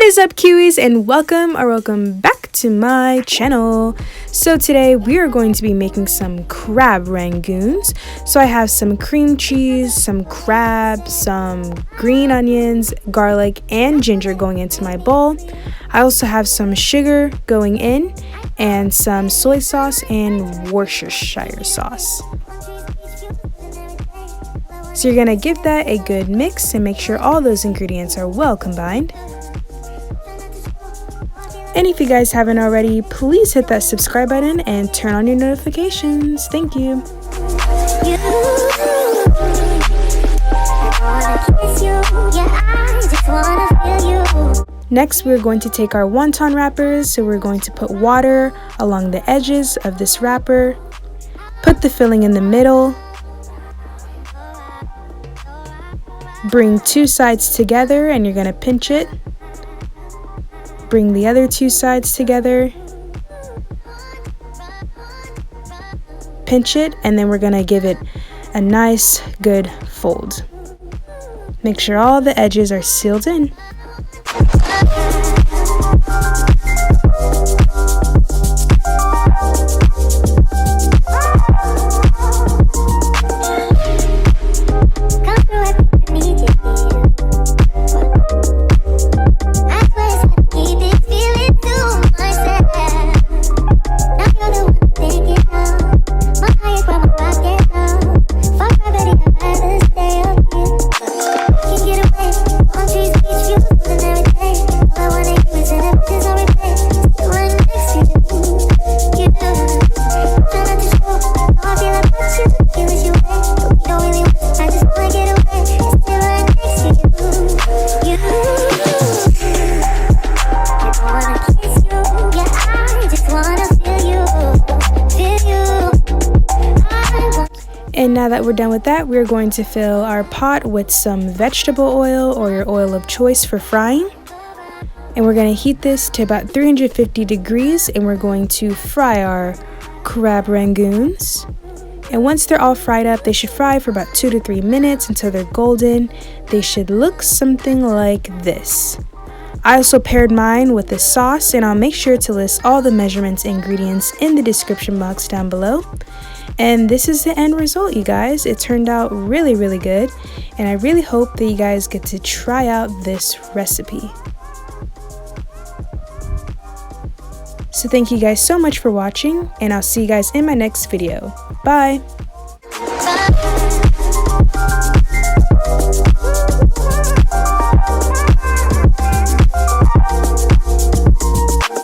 What is up, Kiwis, and welcome back to my channel. So today we are going to be making some crab rangoons. So I have some cream cheese, some crab, some green onions, garlic, and ginger going into my bowl. I also have some sugar going in and some soy sauce and Worcestershire sauce. So you're gonna give that a good mix and make sure all those ingredients are well combined. And if you guys haven't already, please hit that subscribe button and turn on your notifications. Thank you. Next, we're going to take our wonton wrappers. So we're going to put water along the edges of this wrapper. Put the filling in the middle. Bring two sides together and you're going to pinch it. Bring the other two sides together, pinch it, and then we're gonna give it a nice good fold. Make sure all the edges are sealed in. And now that we're done with that, we're going to fill our pot with some vegetable oil or your oil of choice for frying. And we're going to heat this to about 350 degrees and we're going to fry our crab rangoons. And once they're all fried up, they should fry for about 2 to 3 minutes until they're golden. They should look something like this. I also paired mine with the sauce, and I'll make sure to list all the measurements and ingredients in the description box down below. And this is the end result, you guys. It turned out really good, and I really hope that you guys get to try out this recipe. So thank you guys so much for watching, and I'll see you guys in my next video. Bye!